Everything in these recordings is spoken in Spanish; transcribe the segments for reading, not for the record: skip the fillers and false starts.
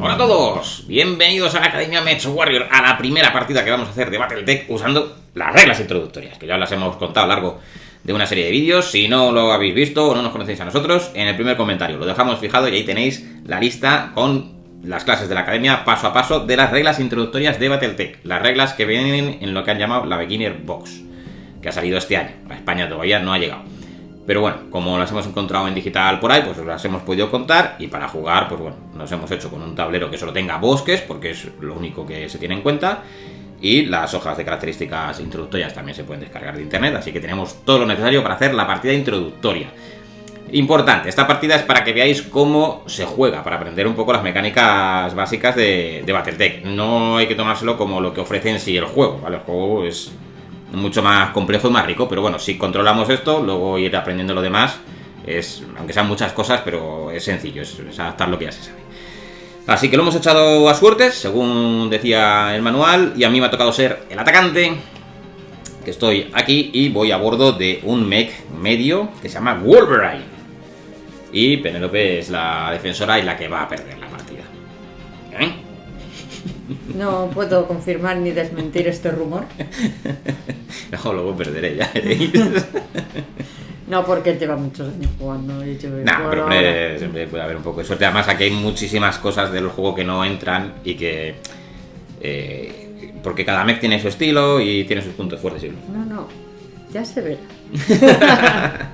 Hola a todos, bienvenidos a la Academia Mech Warrior, a la primera partida que vamos a hacer de Battletech usando las reglas introductorias, que ya las hemos contado a lo largo de una serie de vídeos. Si no lo habéis visto o no nos conocéis a nosotros, en el primer comentario lo dejamos fijado y ahí tenéis la lista con las clases de la Academia paso a paso de las reglas introductorias de Battletech, las reglas que vienen en lo que han llamado la Beginner Box, que ha salido este año. A España todavía no ha llegado. Pero bueno, como las hemos encontrado en digital por ahí, pues las hemos podido contar. Y para jugar, pues bueno, nos hemos hecho con un tablero que solo tenga bosques, porque es lo único que se tiene en cuenta. Y las hojas de características introductorias también se pueden descargar de internet. Así que tenemos todo lo necesario para hacer la partida introductoria. Importante, esta partida es para que veáis cómo se juega, para aprender un poco las mecánicas básicas de Battletech. No hay que tomárselo como lo que ofrece en sí el juego, ¿vale? El juego es mucho más complejo y más rico, pero bueno, si controlamos esto, luego ir aprendiendo lo demás aunque sean muchas cosas, pero es sencillo, es adaptar lo que ya se sabe. Así que lo hemos echado a suertes, según decía el manual, y a mí me ha tocado ser el atacante, que estoy aquí y voy a bordo de un mech medio que se llama Wolverine. Y Penélope es la defensora y la que va a perder la partida. ¿Eh? No puedo confirmar ni desmentir este rumor. No, luego perderé, ya veréis. No, porque él lleva muchos años jugando. No, pero siempre puede haber un poco de suerte. Además, aquí hay muchísimas cosas del juego que no entran y que... porque cada mech tiene su estilo y tiene sus puntos fuertes. No, ya se verá.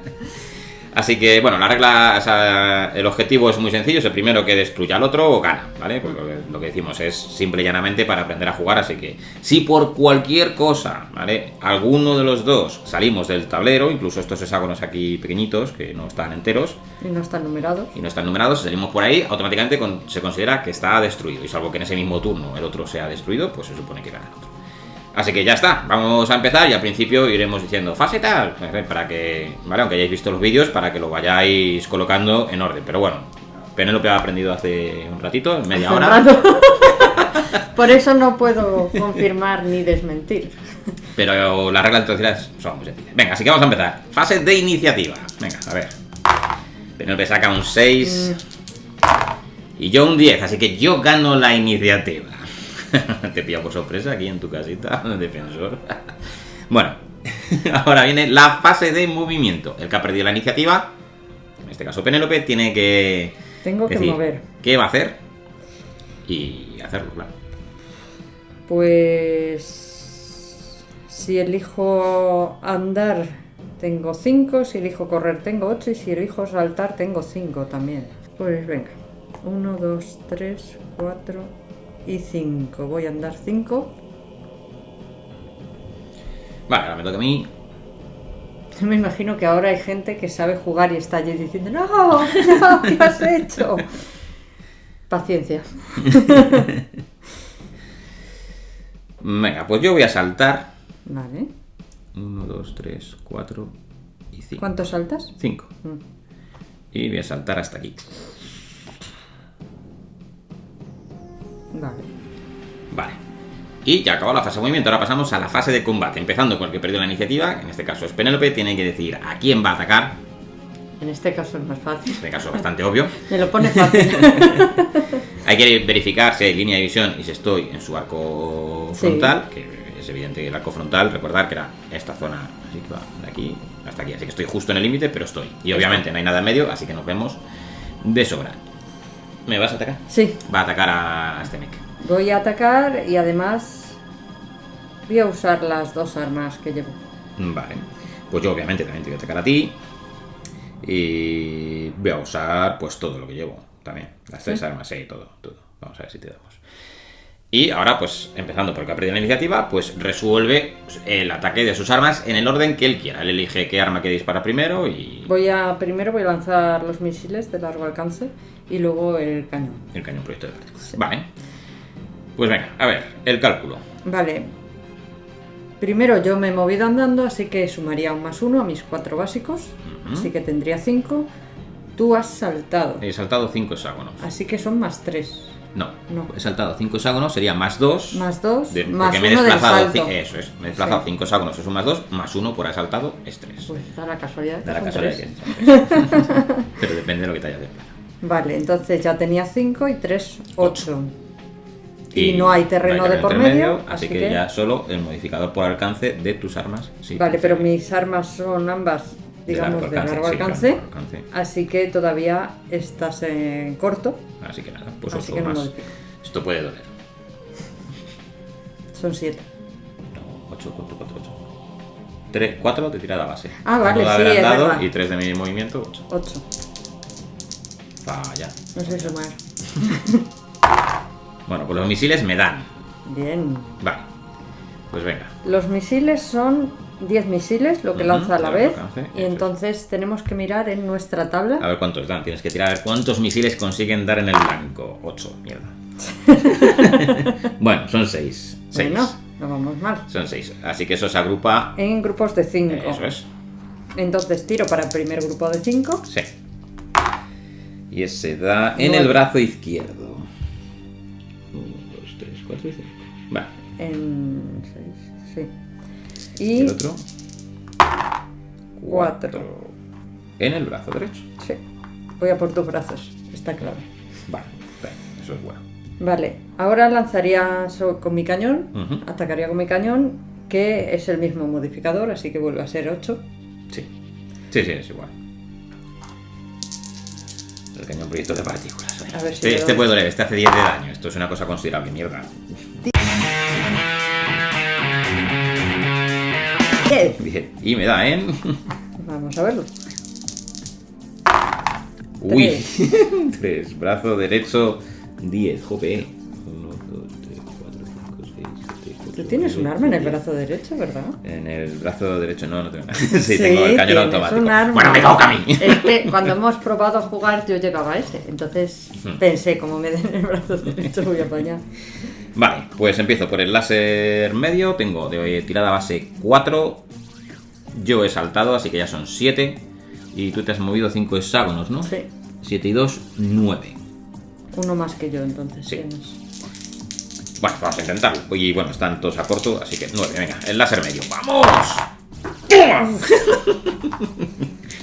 Así que, bueno, la regla, o sea, el objetivo es muy sencillo, es el primero que destruya al otro o gana, ¿vale? Porque lo que decimos es simple y llanamente para aprender a jugar, así que si por cualquier cosa, ¿vale?, alguno de los dos salimos del tablero, incluso estos hexágonos aquí pequeñitos, que no están enteros. Y no están numerados. Si salimos por ahí, automáticamente se considera que está destruido, y salvo que en ese mismo turno el otro sea destruido, pues se supone que gana el otro. Así que ya está, vamos a empezar y al principio iremos diciendo fase tal, para que, vale, aunque hayáis visto los vídeos, para que lo vayáis colocando en orden. Pero bueno, Penélope ha aprendido hace un ratito, media hora. Por eso no puedo confirmar ni desmentir. Pero las reglas introductorias son muy sencillas. Venga, así que vamos a empezar. Fase de iniciativa. Venga, a ver. Penélope saca un 6 y yo un 10, así que yo gano la iniciativa. Te pilla por sorpresa aquí en tu casita, defensor. Bueno, ahora viene la fase de movimiento. El que ha perdido la iniciativa, en este caso Penélope, tiene que decir mover qué va a hacer y hacerlo, claro. Pues si elijo andar tengo 5, si elijo correr tengo 8 y si elijo saltar tengo 5 también. Pues venga, 1, 2, 3, 4 y 5. Voy a andar 5. Vale, ahora me toca a mí. Me imagino que ahora hay gente que sabe jugar y está allí diciendo no, ¿qué has hecho? Paciencia. Venga, pues yo voy a saltar. Vale. 1, 2, 3, 4 y 5. ¿Cuánto saltas? 5. Y voy a saltar hasta aquí. Vale. Y ya acabó la fase de movimiento, ahora pasamos a la fase de combate. Empezando con el que perdió la iniciativa, en este caso es Penélope, tiene que decir a quién va a atacar. En este caso es más fácil. En este caso es bastante obvio. Me lo pone fácil. Hay que verificar si hay línea de visión y si estoy en su arco frontal, sí. Que es evidente que el arco frontal, recordar que era esta zona, así que va de aquí hasta aquí. Así que estoy justo en el límite, pero estoy. Y obviamente no hay nada en medio, así que nos vemos de sobra. ¿Me vas a atacar? Sí. Va a atacar a este mech. Voy a atacar y además voy a usar las dos armas que llevo. Vale. Pues yo obviamente también te voy a atacar a ti. Y voy a usar pues todo lo que llevo también. Las tres armas, sí, todo. Vamos a ver si te damos. Y ahora pues empezando por el que ha perdido la iniciativa, pues resuelve el ataque de sus armas en el orden que él quiera. Él elige qué arma que dispara primero y... Primero voy a lanzar los misiles de largo alcance y luego el cañón. El cañón proyecto de partículas. Sí. Vale. Pues venga, a ver, el cálculo. Vale. Primero yo me he movido andando, así que sumaría un +1 a mis 4 básicos. Así que tendría 5. Tú has saltado. He saltado 5 hexágonos. Así que son +3. No, he saltado 5 hexágonos, sería +2. +2, más 1 del salto. Eso es, me he desplazado 5 hexágonos, es un +2, +1 por haber saltado es 3. Pues da la casualidad. Da la casualidad que es 3. Pero depende de lo que te hayas desplazado. Vale, entonces ya tenía 5 y 3, 8. Y Y no hay terreno de por entre medio, así que ya solo el modificador por alcance de tus armas. Sí, Vale, pero mis armas son ambas, digamos, de largo sí, alcance. largo alcance. Así que todavía estás en corto. Así que nada, pues Así 8 que no más. modifico. Esto puede doler. Son 7. No, 8, 4, 4 de tirada base. Ah, vale, Uno de sí, es adelantado verdad. y 3 de mi movimiento, 8. 8. Falla. No sé sumar. Bueno, pues los misiles me dan. Bien. Vale. Pues venga. Los misiles son 10 misiles, lo que Ujú, lanza a la de vez. alcance, Y eso es. entonces tenemos que mirar en nuestra tabla. A ver cuántos dan. Tienes que tirar a ver cuántos misiles consiguen dar en el blanco. 8, mierda. Bueno, son 6. Bueno, no vamos mal. Son 6. Así que eso se agrupa. En grupos de 5. Eso es. Entonces tiro para el primer grupo de 5. Sí. Y ese da en 9. el brazo izquierdo. 1, 2, 3, 4 y 5. Vale. En 6, sí. ¿Y Y el otro? 4. En el brazo derecho. Sí. Voy a por tus brazos, está claro. Vale. Eso es bueno. Vale, ahora lanzaría con mi cañón, Ujú. atacaría con mi cañón, que es el mismo modificador, así que vuelve a ser 8. Sí. Sí, es igual. El cañón proyecto de partículas. A ver si Este, le este doy. puede doler, este hace 10 de daño. Esto es una cosa considerable, mierda. 10. Bien. Y me da en. Vamos a verlo. Uy. 3. Brazo derecho 10. Jope. 1, 2, 3, 4, 5, 6, 7, 8. Tú tienes un arma en el brazo derecho, ¿verdad? En el brazo derecho no tengo nada. Sí, tengo el cañón tienes automático. un arma. Bueno, me toca a mí. Es que cuando hemos probado a jugar yo llevaba ese, entonces pensé, como me den el brazo derecho voy a apañar. Vale, pues empiezo por el láser medio. Tengo de tirada base 4. Yo he saltado, así que ya son 7. Y tú te has movido 5 hexágonos, ¿no? Sí. 7 y 2, 9. Uno más que yo, entonces. Sí. tienes. Bueno, vamos a intentarlo. Y bueno, están todos a corto, así que 9. Venga, el láser medio. ¡Vamos! ¡Toma!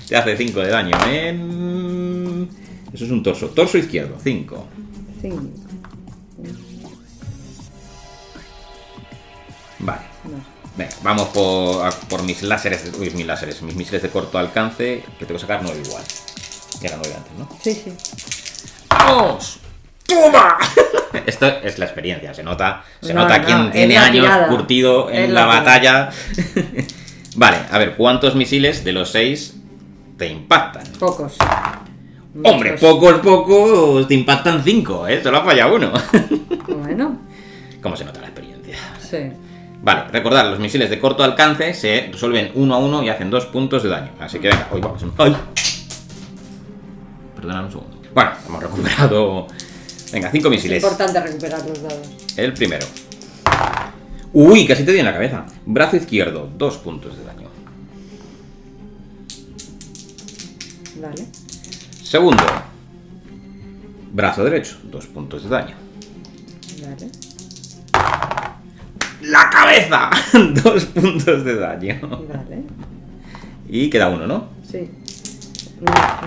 Te hace 5 de daño en... Eso es un torso. Torso izquierdo, 5. 5. Vale. No. Venga, vamos por mis láseres. Uy, mis misiles de corto alcance, que tengo que sacar 9 igual. Ya era 9 antes, ¿no? Sí, sí. ¡Vamos! ¡Toma! Esto es la experiencia, se nota No, quién es tiene la años tirada. curtido Es en la la tirada. batalla. Vale, a ver, ¿cuántos misiles de los 6 te impactan? Pocos. Hombre, Muchos. pocos te impactan 5, ¿eh? Solo ha fallado uno. Bueno, ¿Cómo se nota la experiencia? sí. Vale, recordad, los misiles de corto alcance se resuelven 1 a 1 y hacen 2 puntos de daño. Así que venga, hoy vamos. ¡Ay! Perdonad un segundo. Bueno, hemos recuperado. Venga, 5 Es misiles. importante recuperar los dados. El primero. Uy, casi te di en la cabeza. Brazo izquierdo, 2 puntos de daño. Vale. Segundo. Brazo derecho, 2 puntos de daño. Vale. ¡La cabeza! 2 puntos de daño. Vale. Y queda uno, ¿no? Sí.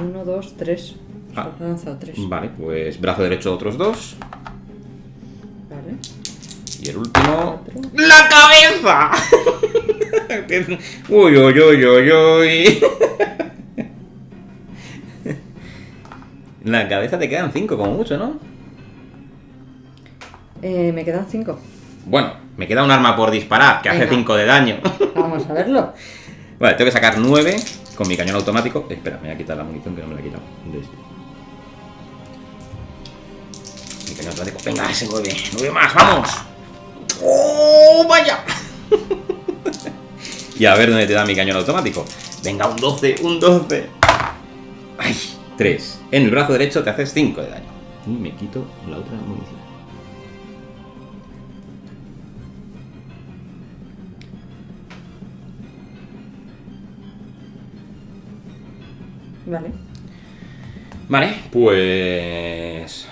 1, 2, 3. Ah. He lanzado 3. Vale, pues brazo derecho otros 2. Vale. Y el último... 4. ¡La cabeza! Uy, uy, uy, uy, uy. La cabeza te quedan 5 como mucho, ¿no? Me quedan 5. Bueno, me queda un arma por disparar, que hace Venga. 5 de daño. Vamos a verlo. Vale, tengo que sacar 9 con mi cañón automático. Espera, me voy a quitar la munición que no me la he quitado. De este. Mi cañón automático. Venga, ese 9. 9 más, vamos. ¡Oh, vaya! Y a ver dónde te da mi cañón automático. Venga, un 12, un 12. ¡Ay! 3. En el brazo derecho te haces 5 de daño. Y me quito la otra munición. Vale. Vale, pues...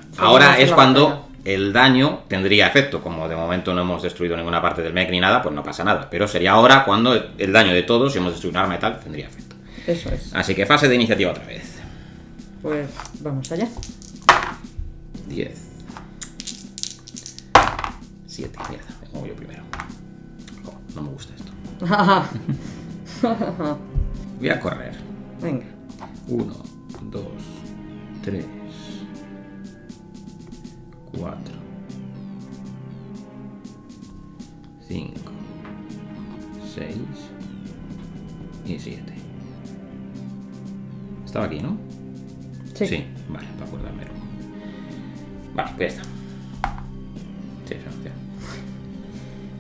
Seguimos Ahora en es la cuando batalla. el daño tendría efecto. Como de momento no hemos destruido ninguna parte del mech ni nada, pues no pasa nada. Pero sería ahora cuando el daño de todos, si hemos destruido un arma y tal, tendría efecto. Eso es. Así que fase de iniciativa otra vez. Pues vamos allá. 10. 7. Mierda, me muevo yo primero. Oh, no me gusta esto. Voy a correr. Venga. 1, 2, 3, 4, 5, 6 y 7. Estaba aquí, ¿no? Sí. Vale, para acordármelo. Vale, pues ya está. Sí, esa opción.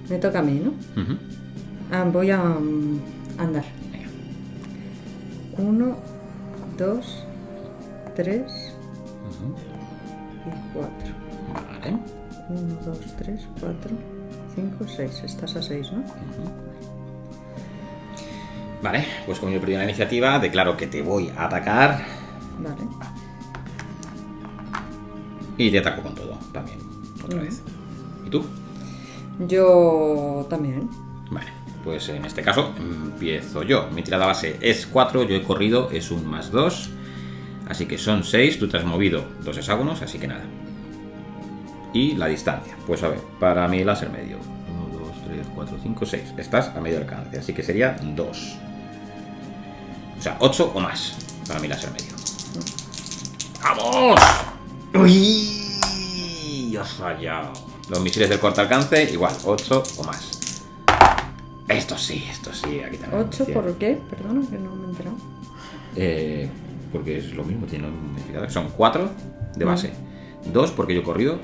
Me toca a mí, ¿no? Ujú. Voy a andar. Venga. 1, 2, 3 Ujú. y 4. Vale. 1, 2, 3, 4, 5, 6. Estás a 6, ¿no? Ujú. Vale, pues como yo perdí la iniciativa, declaro que te voy a atacar Vale. y te ataco con todo también, otra vez. ¿Y tú? Yo también. Vale, pues en este caso empiezo yo. Mi tirada base es 4, yo he corrido, es un +2. Así que son 6, tú te has movido 2 hexágonos, así que nada. Y la distancia, pues a ver, para mi láser medio. 1, 2, 3, 4, 5, 6. Estás a medio alcance, así que sería 2. O sea, 8 o más para mi láser medio. ¡Vamos! ¡Uy! Has fallado. Los misiles del corto alcance, igual, 8 o más. Esto sí, aquí también. 8, ¿por qué? Perdona, que no me he enterado. Porque es lo mismo, tiene un modificador. Son 4 de base. 2 porque yo he corrido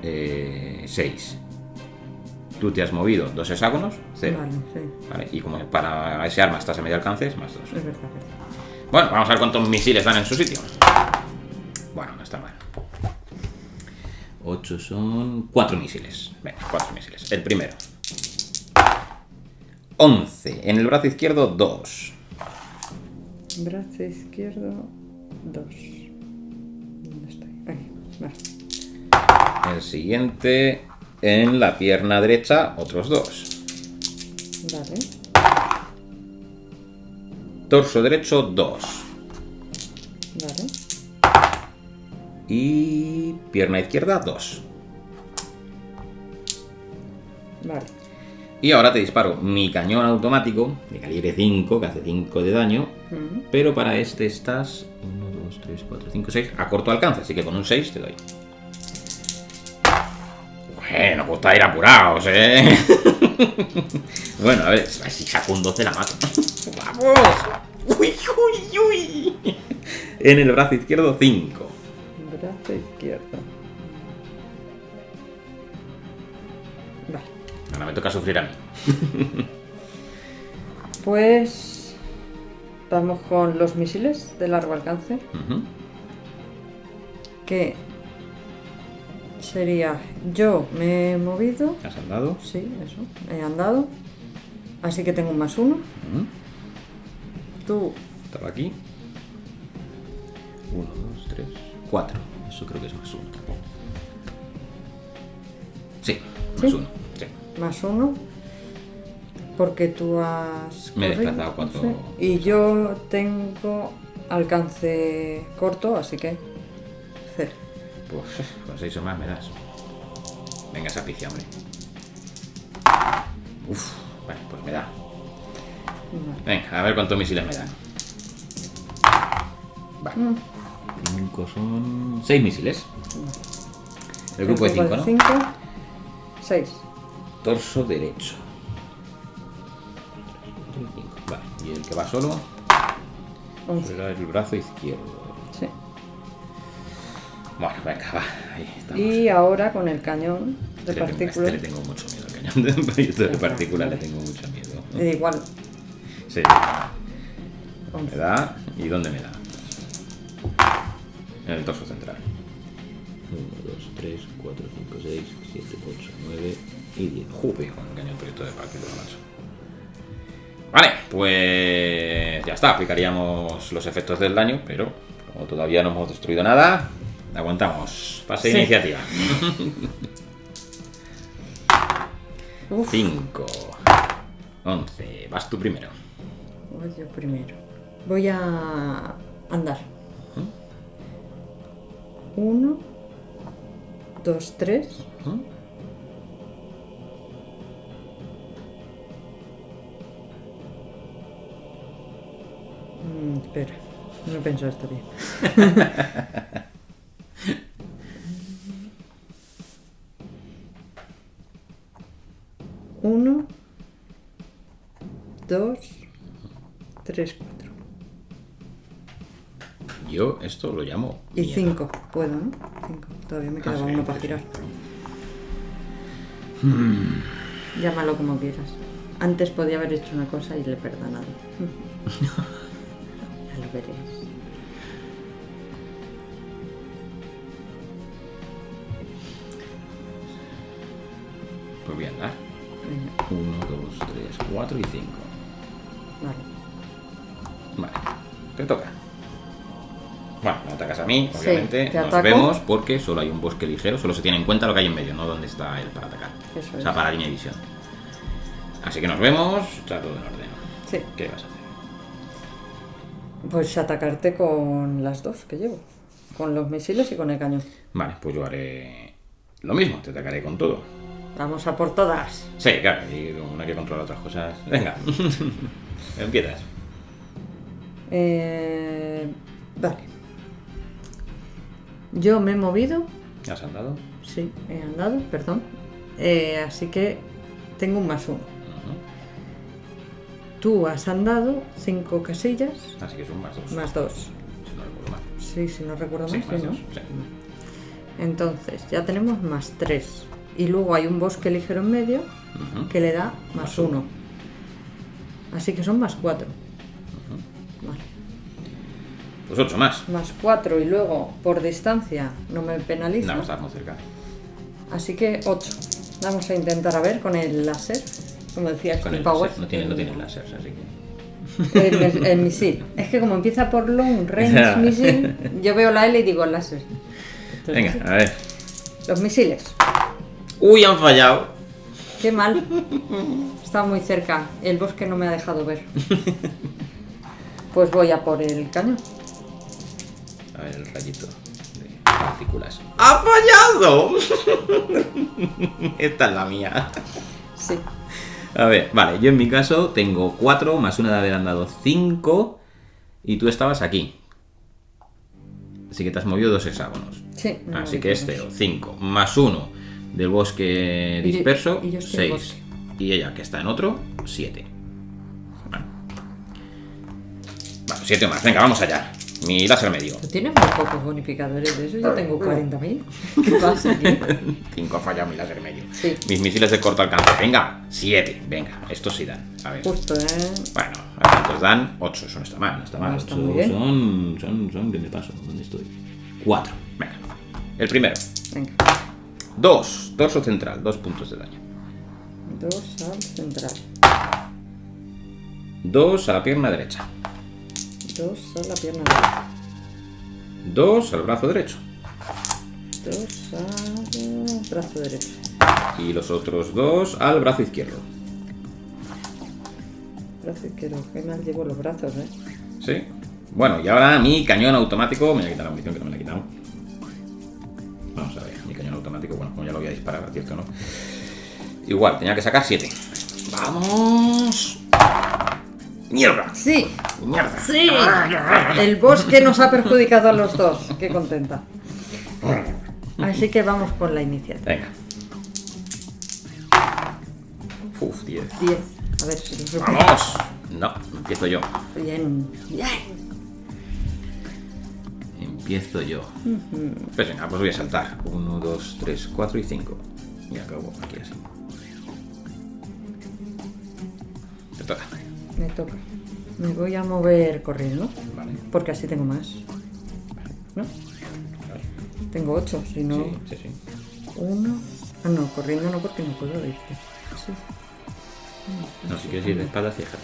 6. Tú te has movido 2 hexágonos, 0. Vale, sí. Vale, y como para ese arma estás a medio alcance, es +2. Es verdad, verdad. Bueno, vamos a ver cuántos misiles dan en su sitio. Bueno, no está mal. 8 son 4 misiles. Venga, 4 misiles. El primero. 11. En el brazo izquierdo, 2. Brazo izquierdo, 2. ¿Dónde estoy? Ahí. Vale. El siguiente, en la pierna derecha, otros 2. Vale. Torso derecho, 2. Vale. Y pierna izquierda, 2. Vale. Y ahora te disparo mi cañón automático de calibre 5, que hace 5 de daño. Pero para este estás 1, 2, 3, 4, 5, 6 a corto alcance, así que con un 6 te doy. Bueno, gusta ir apurados, ¿eh? Bueno, a ver, si saco un 12 la mato. ¡Vamos! ¡Uy, uy, uy! En el brazo izquierdo, 5. Brazo izquierdo. Vale. Ahora me toca sufrir a mí. Pues vamos con los misiles de largo alcance. Ujú. Que sería, yo me he movido. ¿Has andado? Sí, eso. He andado. Así que tengo un +1. Ujú. Tú. Estaba aquí. 1, 2, 3, 4. Eso creo que es +1 también. Sí, ¿Sí? +1. Sí. +1. Porque tú has. Me he corrido, desplazado 4. no sé. Y yo tengo alcance corto, así que 0. Pues con 6 o más me das. Venga, esa picia, hombre. Uf, bueno, pues me da. Vale. Venga, a ver cuántos misiles me dan. Vale. 5 son 6 misiles. El grupo de 5, ¿no? 5, 6. Torso derecho. Vale, y el que va solo 11. será el brazo izquierdo. Sí. Bueno, venga, va. Ahí estamos. Y ahora con el cañón de A este partículas. le tengo mucho miedo al cañón de partículas, le tengo mucho miedo. Igual. Sí. 11. Me da. ¿Y dónde me da? En el torso central. 1, 2, 3, 4, 5, 6, 7, 8, 9 y 10. Joder, con el cañón proyecto de partículas, macho. Vale, pues ya está. Aplicaríamos los efectos del daño, pero como todavía no hemos destruido nada, aguantamos. Pase de Sí. iniciativa. Uf. 5, 11. Vas tú primero. Voy yo primero. Voy a andar. 1, 2, 3. ¿Mm? Espera, no he pensado esto bien. 1, 2, 3, 4. Yo esto lo llamo... Y mierda. 5, puedo, ¿no? 5. Todavía me quedaba sí, uno para sí, girar. sí. Llámalo como quieras. Antes podía haber hecho una cosa y le he perdonado. Ya lo veréis. Pues voy a andar. Venga, 1, 2, 3, 4 y 5. vale. Vale, te toca. Bueno, me atacas a mí, Sí, obviamente. te Nos ataco. vemos porque solo hay un bosque ligero. Solo se tiene en cuenta lo que hay en medio, no dónde está él para atacar. Eso O sea, es. para la línea de visión. Así que nos vemos. Está todo en orden. Sí, ¿Qué vas a hacer? pues atacarte con las dos que llevo. Con los misiles y con el cañón. Vale, pues yo haré lo mismo. Te atacaré con todo. Vamos a por todas. Sí, claro, y como no hay que controlar otras cosas. Venga, empiezas. Vale. Yo me he movido. ¿Has andado? Sí, he andado, perdón. Así que tengo un +1. Ujú. Tú has andado 5 casillas, Así que es un +2. +2. Si no recuerdo mal. Sí, si no recuerdo Sí, mal, sí, ¿no? +2. Sí. Entonces, ya tenemos +3. Y luego hay un bosque ligero en medio Ujú. que le da +1. Así que son +4. Vale. Pues 8 más. +4 y luego por distancia no me penaliza. No, estás muy cerca. Así que 8. Vamos a intentar a ver con el láser. Como decía Con Steve el Powers. láser. No tiene láser, así que... El misil. Es que como empieza por long range misil, yo veo la L y digo láser. Entonces, Venga, a ver. los misiles. ¡Uy, han fallado! Qué mal. Está muy cerca. El bosque no me ha dejado ver. Pues voy a por el cañón. A ver, el rayito de partículas. ¡Ha fallado! Esta es la mía. Sí. A ver, vale, yo en mi caso tengo 4 más una de haber andado 5 y tú estabas aquí. Así que te has movido 2 hexágonos. Sí. no, Así no, que es no. 0. 5 más 1 del bosque Y yo- disperso, y yo estoy en 6. Y ella, que está en otro, 7. Vale. Vale, 7 más. Venga, vamos allá. Mi láser medio. Tú tienes muy pocos bonificadores de eso. Yo tengo 40.000. ¿Qué pasa aquí? 5 ha fallado mi láser medio. Sí. Mis misiles de corto alcance. Venga, 7. Venga, estos sí dan. A ver. Justo, ¿eh? Bueno, a estos dan 8. Eso no está mal, no está mal. No está 8 muy bien. son. ¿Qué me paso? ¿Dónde estoy? 4. Venga. El primero. Venga. 2. Torso central. 2 puntos de daño. 2 al central. 2 a la pierna derecha. 2 a la pierna derecha. 2 al brazo derecho. 2 al brazo derecho. Y los otros 2 al brazo izquierdo. Brazo izquierdo. Qué mal llevo los brazos, ¿eh? ¿Sí? Bueno, y ahora mi cañón automático. Me voy a quitar la munición que no me la he quitado. Vamos a ver, mi cañón automático. Bueno, como ya lo voy a disparar, ¿cierto? ¿No? Igual, tenía que sacar 7. ¡Vamos! ¡Mierda! Sí. ¡Mierda! Sí. El bosque nos ha perjudicado a los dos. Qué contenta. Así que vamos con la iniciativa. Venga. Uf, 10. 10. A ver si lo supero. ¡Vamos! No, empiezo yo. Bien. Bien. Empiezo yo. Pues venga, pues voy a saltar. 1, 2, 3, 4 y 5. Y acabo aquí así. Te toca. Me toca. Me voy a mover corriendo. Vale. Porque así tengo más. ¿No? Claro. Tengo 8. Si no. Sí, sí, sí. 1. Ah, no, corriendo no, porque no puedo irte. Sí. No, si quieres ir de espaldas y dejar.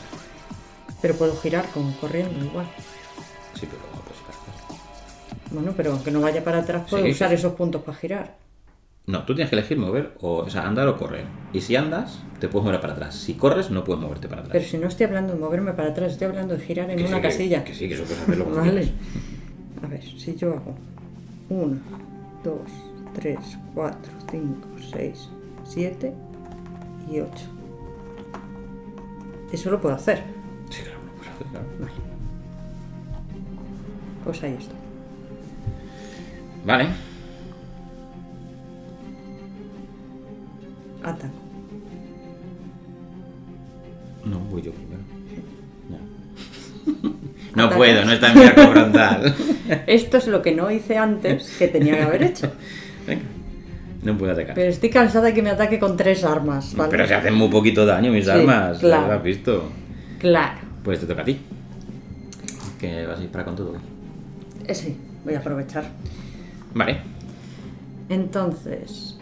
Pero puedo girar con corriendo igual. Sí, pero no puedes parar. Bueno, pero aunque no vaya para atrás, puedo Sí, usar sí, sí. esos puntos para girar. No, tú tienes que elegir mover, o sea, andar o correr. Y si andas, te puedes mover para atrás. Si corres, no puedes moverte para atrás. Pero si no estoy hablando de moverme para atrás, estoy hablando de girar en Que una sí, casilla. Que sí, que eso puedes hacerlo cuando Vale. quieras. A ver, si yo hago 1, 2, 3, 4, 5, 6, 7 y 8. Eso lo puedo hacer. Sí, claro, lo puedes hacer, claro. Vale. Pues ahí está. Vale. Ataco. No, voy yo primero. No, no ¿Atacas? puedo, no está en mi arco frontal. Esto es lo que no hice antes, que tenía que haber hecho. Venga. No puedo atacar. Pero estoy cansada de que me ataque con 3 armas, ¿vale? Pero se hacen muy poquito daño mis Sí, armas. claro. ¿Lo has visto? Claro. Pues te toca a ti. Que vas a disparar con todo. Sí, voy a aprovechar. Vale. Entonces,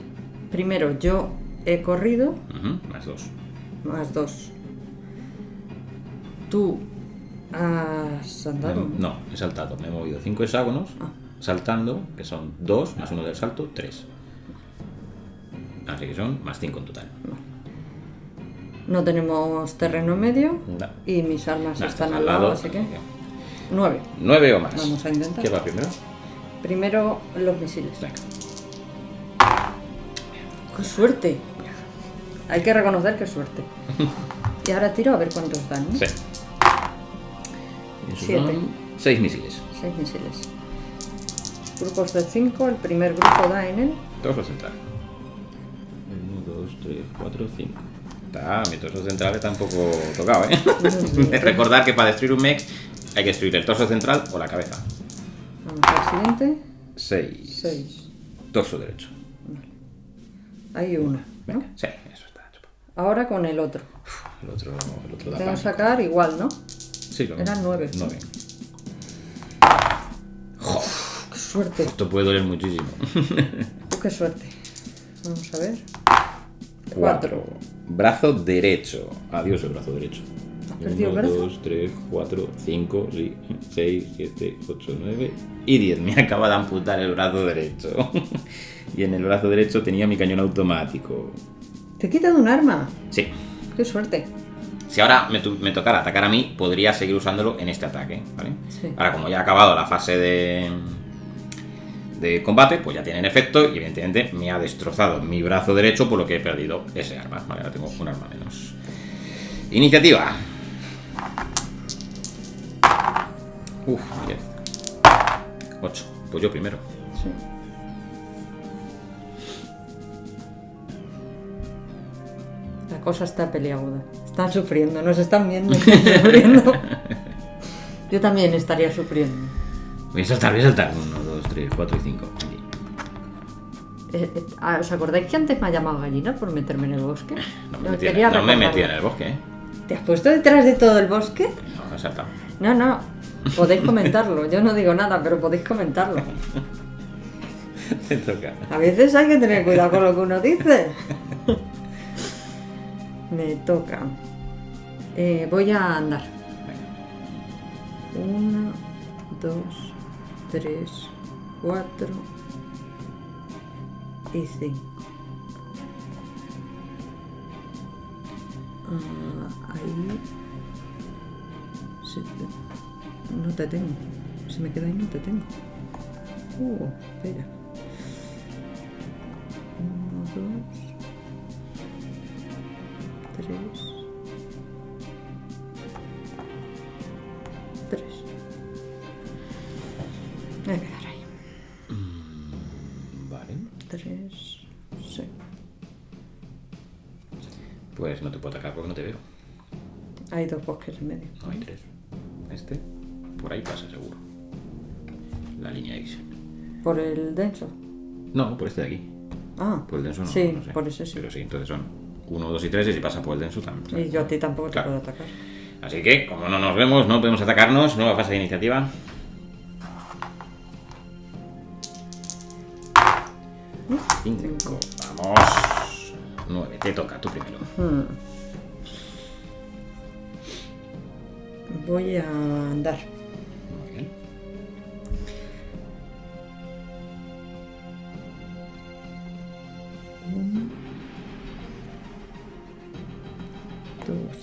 primero yo he corrido, Ujú, más 2. más 2. Tú has andado. No, he saltado. Me he movido 5 hexágonos. Ah. Saltando, que son 2 más 1 del salto, 3. Así que son más 5 en total. No tenemos terreno medio No. y mis armas No, están estás al lado, así que 9. 9 o más. Vamos a intentar. ¿Qué va primero? Primero los misiles. Venga. ¡Qué suerte! Hay que reconocer que suerte. Y ahora tiro a ver cuántos dan, ¿no? Sí. Y esos 7. son 6 misiles. 6 misiles. Grupos de 5. El primer grupo da en el... Torso central. 1, 2, 3, 4, 5. Mi torso central está un poco tocado, ¿eh? Recordar que para destruir un mech hay que destruir el torso central o la cabeza. Vamos al siguiente. 6. 6. Torso derecho. Hay uno, ¿no? Venga. Sí, eso está. Ahora con el otro. El otro da Tengo que pánico. sacar igual, ¿no? Sí, lo Eran 9. 9. ¡Qué suerte! Esto puede doler muchísimo. ¡Qué suerte! Vamos a ver. 4. Brazo derecho. Adiós el brazo derecho. ¿Has perdido el 1, brazo? 2, 3, 4, 5, 6, 7, 8, 9 y 10. Me acaba de amputar el brazo derecho. Y en el brazo derecho tenía mi cañón automático. ¿Te he quitado un arma? Sí. ¡Qué suerte! Si ahora me tocara atacar a mí, podría seguir usándolo en este ataque, ¿vale? Sí. Ahora, como ya ha acabado la fase de combate, pues ya tienen efecto y evidentemente me ha destrozado mi brazo derecho, por lo que he perdido ese arma. Vale, ahora tengo un arma menos. Iniciativa. Uf, 10. 8. Pues yo primero. Sí. La cosa está peliaguda. Están sufriendo, nos están viendo, están sufriendo. Yo también estaría sufriendo. Voy a saltar. 1, 2, 3, 4 y 5. Aquí. ¿Os acordáis que antes me ha llamado gallina por meterme en el bosque? No me Quería metí recordarlo. en el bosque, ¿eh? ¿Te has puesto detrás de todo el bosque? No, he saltado. No, no. Podéis comentarlo. Yo no digo nada, pero podéis comentarlo. Te toca. A veces hay que tener cuidado con lo que uno dice. Me toca. Voy a andar. 1, 2, 3, 4 y 5. Ahí. Sí, no te tengo. Si me quedo ahí, no te tengo. Espera. 1, 2, 3. 3. Voy a quedar ahí. Vale. 3. Sí. Pues no te puedo atacar porque no te veo. Hay 2 bosques en medio. No hay 3. Este, por ahí pasa seguro. La línea X. ¿Por el denso? No, por este de aquí. Ah, Por el denso no. sí, no sé. por ese sí. Pero sí, entonces son 1, 2 y 3 y si pasa por el denso también. Y yo a ti tampoco te Claro. puedo atacar. Así que, como no nos vemos, no podemos atacarnos. Nueva fase de iniciativa. 5. Vamos. 9. Te toca, tú primero. Voy a andar. Muy bien. Dos,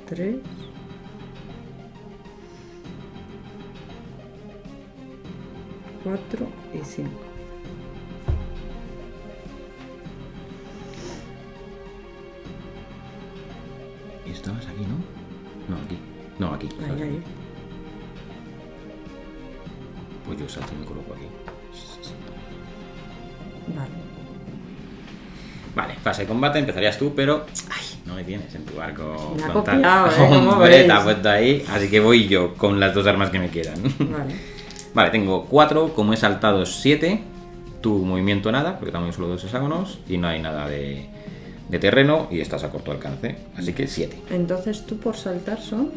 3. 4 y 5. Y estabas aquí, ¿no? No, aquí. No, aquí. Ahí, ahí. Pues yo salto y me coloco aquí. Vale. Vale, fase de combate, empezarías tú, pero... ¡Ay! No me tienes en tu barco. Me ha frontal. copiado, ¿Cómo Hombre, veis? te ha puesto ahí, así que voy yo con las 2 armas que me quedan. Vale. Vale, tengo 4, como he saltado 7. Tu movimiento nada, porque también solo 2 hexágonos. Y no hay nada de terreno y estás a corto alcance. Así que 7. Entonces tú por saltar son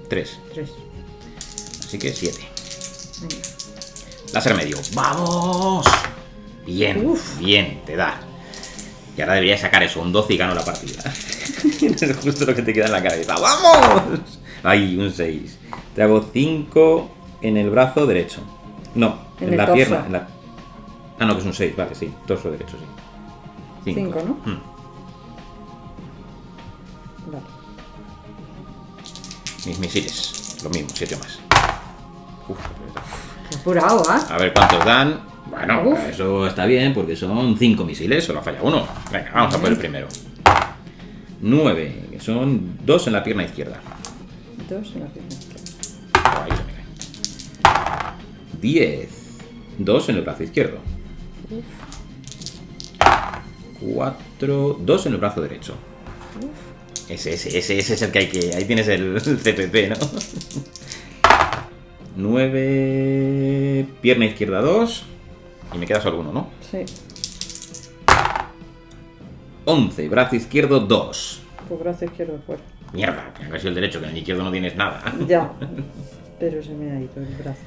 3. 3. Así que 7. Venga. Láser medio. ¡Vamos! Bien, Uf. bien, te da. Y ahora deberías sacar eso, un 12 y gano la partida. Es justo lo que te queda en la cabeza. ¡Vamos! Ay, un 6. Te hago 5 en el brazo derecho. No, En en el la torso. pierna. Ah, no, que es un 6, vale, sí. Torso derecho, sí. 5, ¿no? Mm. Vale. Mis misiles, lo mismo, 7 más. Uf, Qué apurado, ¿ah? a ver cuántos dan. Bueno, Uf. eso está bien porque son 5 misiles, solo falla uno. Venga, vamos a por el primero. 9, que son 2 en la pierna izquierda. 2 en la pierna izquierda. Oh, ahí se me cae. 10, 2 en el brazo izquierdo. 4, 2 en el brazo derecho. Ese es el que hay que... Ahí tienes el CPP, ¿no? 9, pierna izquierda 2. Y me queda solo uno, ¿no? Sí. 11, brazo izquierdo 2. Tu brazo izquierdo fuera. Mierda, que ha sido el derecho, que en el izquierdo no tienes nada. Ya. Pero se me ha ido el brazo.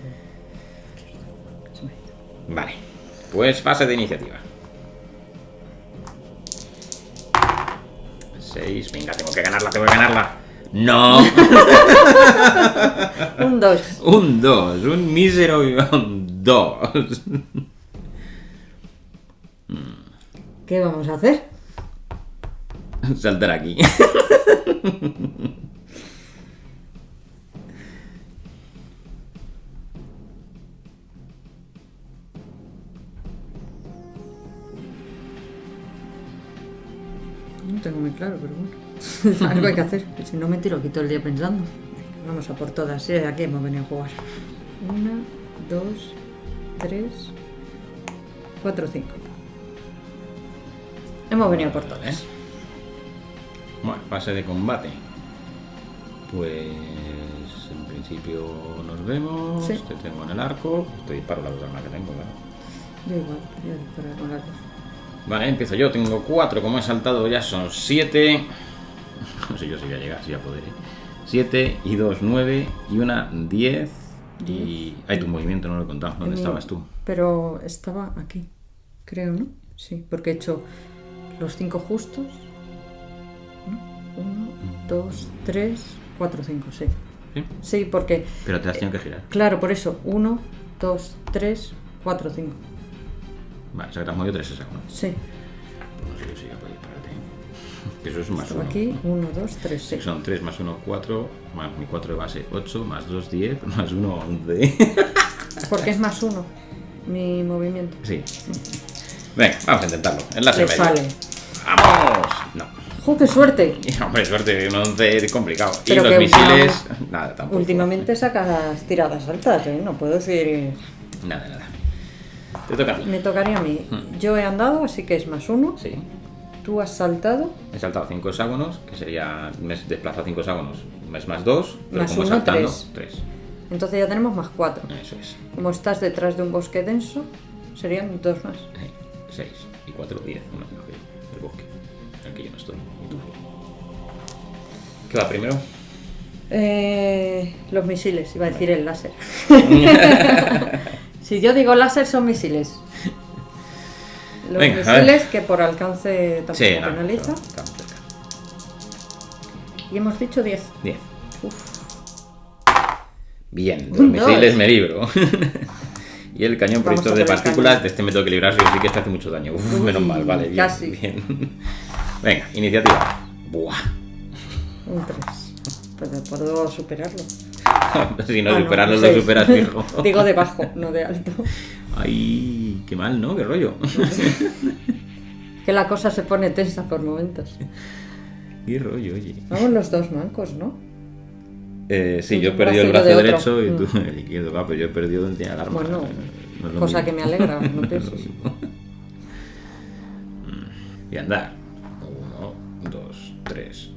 Se me ha ido. Vale, pues fase de iniciativa. 6, venga, tengo que ganarla. ¡No! Un 2. Un 2, un mísero 2. ¿Qué vamos a hacer? Saltar aquí. No tengo muy claro, pero bueno. Algo hay que hacer. Si no me tiro aquí todo el día pensando. Vamos a por todas. Sí, aquí hemos venido a jugar. 1, 2, 3, 4, 5. Hemos venido por todas. Bueno, fase de combate. Pues en principio nos vemos. Sí. Te tengo en el arco. Te disparo las 2 armas que tengo, claro. Yo igual, voy a disparar con las dos. Vale, empiezo yo. Tengo 4. Como he saltado ya son 7. No sé yo si voy a llegar, si ya podré. 7 y 2, 9 y una 10. Y... Hay tu movimiento, no lo he contado. ¿Dónde estabas tú? Pero estaba aquí, creo, ¿no? Sí, porque he hecho los 5 justos. 1, 2, 3, 4, 5, sí. ¿Sí? Sí, porque... Pero te has tenido que girar. Claro, por eso. 1, 2, 3, 4, 5. Vale, o sea que te has movido 3 hexágonos. Sí. Pues no sé yo si ya puedo dispararte. Que eso es un más Estaba 1. aquí. 1, 2, 3, sí. Son 3 más 1, 4, más mi 4 de base, 8, más 2, 10, más 1, 11. Porque es más 1 mi movimiento. Sí. Venga, vamos a intentarlo. En la Le medio. sale. ¡Vamos! No. ¡Jo, qué suerte! Hombre, suerte, un 11 es complicado. Pero y los que misiles, nada, tampoco. Últimamente sacas tiradas altas, ¿eh? No puedo decir... Nada. Te toca a ti. Me tocaría a mí. Yo he andado, así que es más 1. Sí. Tú has saltado. He saltado 5 hexágonos, que sería. Me he desplazado 5 hexágonos, es más 2. Pero Más como uno, saltando, 3. 3. Entonces ya tenemos más 4. Eso es. Como estás detrás de un bosque denso, serían 2 más. 6 y 4, 10. Uno tengo que ir. El bosque. En el que yo no estoy. ¿Y tú? ¿Qué va primero? Los misiles, iba a decir el láser. Si yo digo láser, son misiles. Los Venga, a misiles que por alcance tampoco Sí, no. penaliza. Estamos cerca. Y hemos dicho 10. 10. Uf. Bien, los Un misiles dos. me libro. Y el cañón Vamos proyector a de por el partículas, cañón. de este me tengo que librar, sí, sí que este hace mucho daño. Uf, Uy, menos mal, vale, bien. casi. Bien. Venga, iniciativa. Buah. Un 3. Pero puedo superarlo. Si no Ah, no, superarlo, un lo 6. superas fijo. Digo de bajo, no de alto. Ay, qué mal, ¿no? Qué rollo. Que la cosa se pone tensa por momentos. Qué rollo, oye. Vamos los dos mancos, ¿no? Sí, Tú yo he un perdido el brazo y brazo de otro. derecho y tú el izquierdo, va, pero yo he perdido donde tenía el arma. Bueno, No es lo cosa mismo. que me alegra, no pienses. Y andar. 1, 2, 3,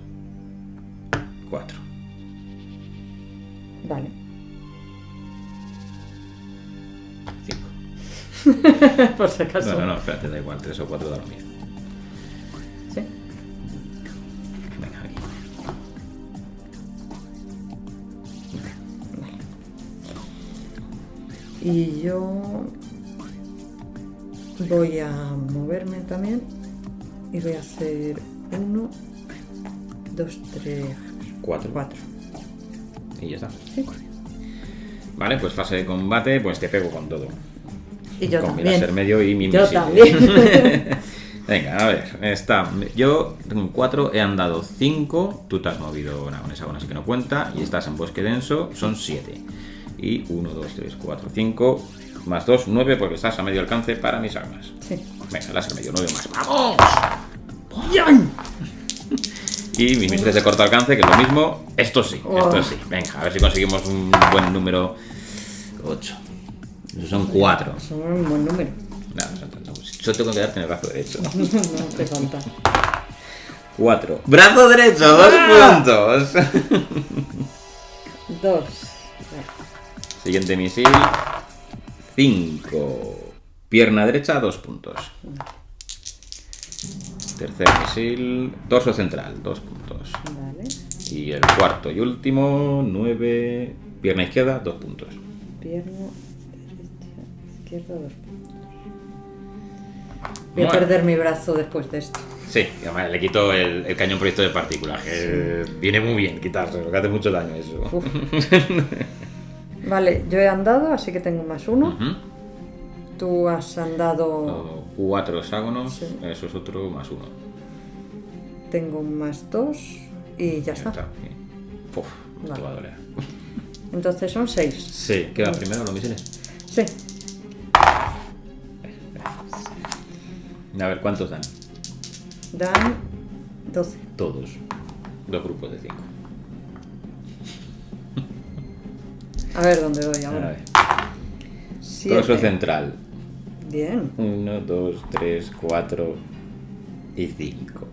4. Vale. 5. Por si acaso. No, espérate, da igual, 3 o 4 da lo mismo. Sí. Venga, aquí. Y yo voy a moverme también y voy a hacer 1, 2, 3, 4. 4. Y ya está. Sí. Vale, pues fase de combate, pues te pego con todo. Y yo con mi también. láser medio y mi Yo misil. también. Venga, a ver, está. Yo tengo 4, he andado 5. Tú te has movido una con esa, así que no cuenta. Y estás en bosque denso, son 7. Y 1, 2, 3, 4, 5. Más 2, 9, porque estás a medio alcance para mis armas. Sí. Venga, láser medio, 9 más. ¡Vamos! ¡Bien! Y mis misiles de corto alcance, que es lo mismo. Esto sí, Oh. esto sí. Venga, a ver si conseguimos un buen número. 8. Son 4. Son un buen número. No, son tantos. Solo tengo que darte en el brazo derecho. No te falta. 4. Brazo derecho, 2 puntos. 2. Siguiente misil. 5. Pierna derecha, 2 puntos. Tercer misil. Torso central, 2 puntos. Vale. Y el cuarto y último, 9. Pierna izquierda, 2 puntos. Pierna derecha, izquierda, 2 puntos. Voy a Bueno. perder mi brazo después de esto. Sí, y además le quito el cañón proyecto de partículas, que viene muy bien quitárselo, que hace mucho daño eso. Uf. Vale, yo he andado, así que tengo más 1. Ujú. Tú has andado, 4 hexágonos, Sí. eso es otro más 1. tengo un más 2 y ya está. Sí. Puf, esto Vale. va a doler. Entonces son 6. Sí, ¿qué va primero los misiles? Sí, A ver, ¿cuántos dan? dan 12. Todos. 2 grupos de 5. A ver dónde doy A ahora. ver. 7. Torso central. Bien. 1, 2, 3, 4 y 5.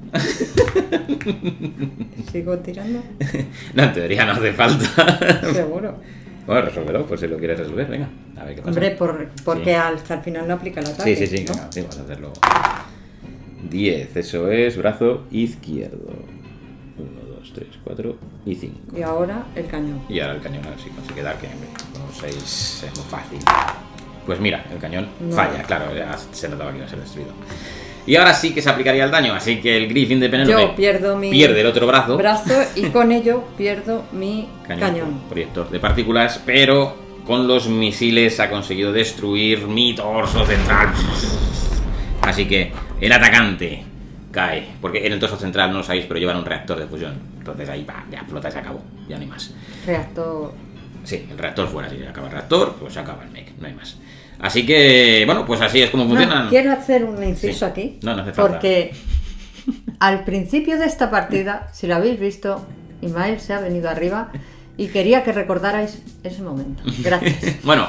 ¿Sigo tirando? No, en teoría no hace falta. Seguro. Bueno, resuélvelo, pues si lo quieres resolver, venga. A ver qué pasa. Hombre, porque Sí. hasta el final no aplica el ataque. Sí, ¿no? venga, sí, vamos a hacerlo. 10, eso es brazo izquierdo. 1, 2, 3, 4 y 5. Y ahora el cañón. Y ahora el cañón, a ver si consigue dar, que con un 6 es muy fácil. Pues mira, el cañón No. falla, claro, ya se notaba que iba a ser destruido. Y ahora sí que se aplicaría el daño, así que el Griffin de Penélope Yo pierdo mi pierde el otro brazo. y con ello pierdo mi cañón. Proyector de partículas, pero con los misiles ha conseguido destruir mi torso central. Así que el atacante cae, porque en el torso central no lo sabéis, pero llevan un reactor de fusión. Entonces ahí va, ya explota y se acabó, ya no hay más. Reactor. Sí, el reactor fuera, si se acaba el reactor, pues se acaba el mech, no hay más. Así que, bueno, pues así es como funcionan. No, quiero hacer un inciso Sí. aquí. No hace falta. Porque al principio de esta partida, si lo habéis visto, Ismael se ha venido arriba y quería que recordarais ese momento. Gracias. Bueno,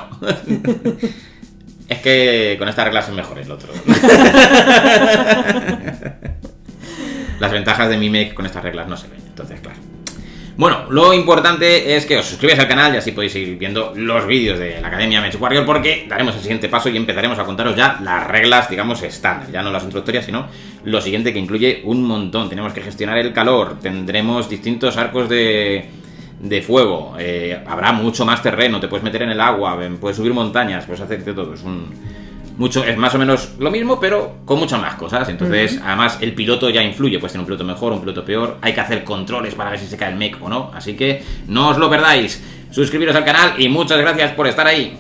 es que con estas reglas es mejor el otro. Las ventajas de mi mech con estas reglas no se ven, entonces, claro. Bueno, lo importante es que os suscribáis al canal y así podéis ir viendo los vídeos de la Academia Mech Warrior, porque daremos el siguiente paso y empezaremos a contaros ya las reglas, digamos, estándar, ya no las introductorias, sino lo siguiente, que incluye un montón. Tenemos que gestionar el calor, tendremos distintos arcos de fuego, habrá mucho más terreno, te puedes meter en el agua, puedes subir montañas, puedes hacer de todo. Es más o menos lo mismo, pero con muchas más cosas. Entonces, además, el piloto ya influye. Puedes tener un piloto mejor, un piloto peor. Hay que hacer controles para ver si se cae el mech o no. Así que no os lo perdáis. Suscribiros al canal y muchas gracias por estar ahí.